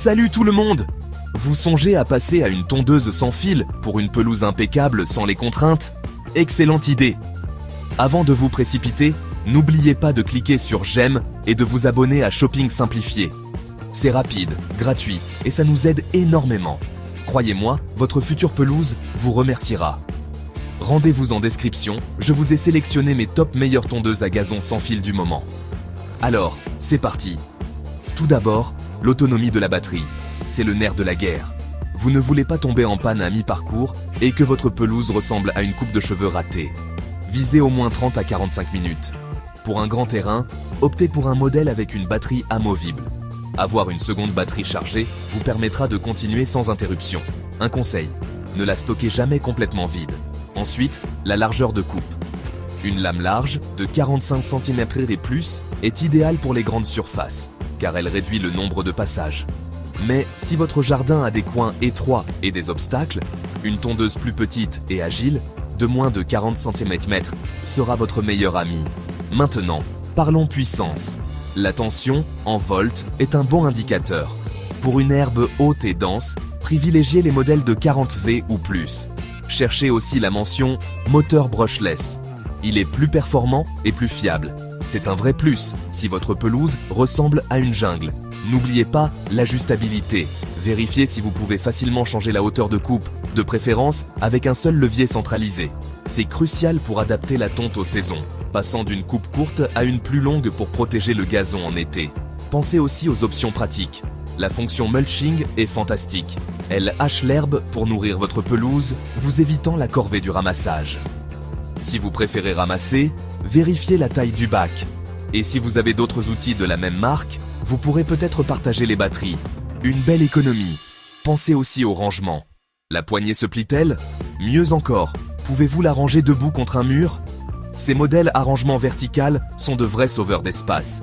Salut tout le monde! Vous songez à passer à une tondeuse sans fil pour une pelouse impeccable sans les contraintes? Excellente idée! Avant de vous précipiter, n'oubliez pas de cliquer sur j'aime et de vous abonner à Shopping Simplifié. C'est rapide, gratuit et ça nous aide énormément. Croyez-moi, votre future pelouse vous remerciera. Rendez-vous en description, je vous ai sélectionné mes top meilleures tondeuses à gazon sans fil du moment. Alors, c'est parti! Tout d'abord, l'autonomie de la batterie. C'est le nerf de la guerre. Vous ne voulez pas tomber en panne à mi-parcours et que votre pelouse ressemble à une coupe de cheveux ratée. Visez au moins 30 à 45 minutes. Pour un grand terrain, optez pour un modèle avec une batterie amovible. Avoir une seconde batterie chargée vous permettra de continuer sans interruption. Un conseil, ne la stockez jamais complètement vide. Ensuite, la largeur de coupe. Une lame large, de 45 cm et plus, est idéale pour les grandes surfaces, car elle réduit le nombre de passages. Mais si votre jardin a des coins étroits et des obstacles, une tondeuse plus petite et agile, de moins de 40 cm, sera votre meilleur ami. Maintenant, parlons puissance. La tension, en volts, est un bon indicateur. Pour une herbe haute et dense, privilégiez les modèles de 40 V ou plus. Cherchez aussi la mention « moteur brushless ». Il est plus performant et plus fiable. C'est un vrai plus si votre pelouse ressemble à une jungle. N'oubliez pas l'ajustabilité. Vérifiez si vous pouvez facilement changer la hauteur de coupe, de préférence avec un seul levier centralisé. C'est crucial pour adapter la tonte aux saisons, passant d'une coupe courte à une plus longue pour protéger le gazon en été. Pensez aussi aux options pratiques. La fonction mulching est fantastique. Elle hache l'herbe pour nourrir votre pelouse, vous évitant la corvée du ramassage. Si vous préférez ramasser, vérifiez la taille du bac. Et si vous avez d'autres outils de la même marque, vous pourrez peut-être partager les batteries. Une belle économie. Pensez aussi au rangement. La poignée se plie-t-elle? Mieux encore, pouvez-vous la ranger debout contre un mur? Ces modèles à rangement vertical sont de vrais sauveurs d'espace.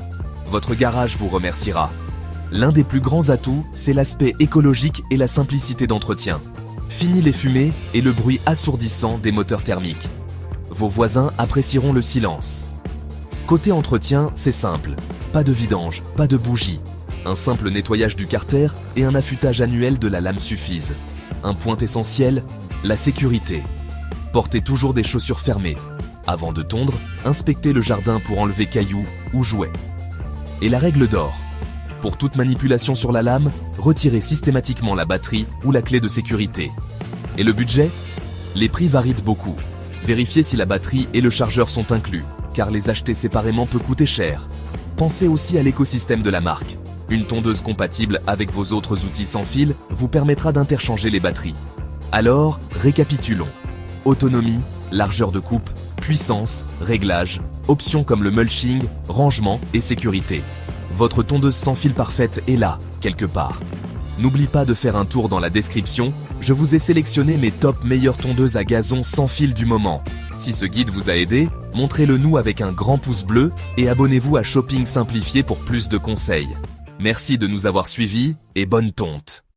Votre garage vous remerciera. L'un des plus grands atouts, c'est l'aspect écologique et la simplicité d'entretien. Fini les fumées et le bruit assourdissant des moteurs thermiques. Vos voisins apprécieront le silence. Côté entretien, c'est simple. Pas de vidange, pas de bougie. Un simple nettoyage du carter et un affûtage annuel de la lame suffisent. Un point essentiel, la sécurité. Portez toujours des chaussures fermées. Avant de tondre, inspectez le jardin pour enlever cailloux ou jouets. Et la règle d'or. Pour toute manipulation sur la lame, retirez systématiquement la batterie ou la clé de sécurité. Et le budget? Les prix varient beaucoup. Vérifiez si la batterie et le chargeur sont inclus, car les acheter séparément peut coûter cher. Pensez aussi à l'écosystème de la marque. Une tondeuse compatible avec vos autres outils sans fil vous permettra d'interchanger les batteries. Alors, récapitulons. Autonomie, largeur de coupe, puissance, réglage, options comme le mulching, rangement et sécurité. Votre tondeuse sans fil parfaite est là, quelque part. N'oublie pas de faire un tour dans la description, je vous ai sélectionné mes top meilleures tondeuses à gazon sans fil du moment. Si ce guide vous a aidé, montrez-le nous avec un grand pouce bleu et abonnez-vous à Shopping Simplifié pour plus de conseils. Merci de nous avoir suivis et bonne tonte!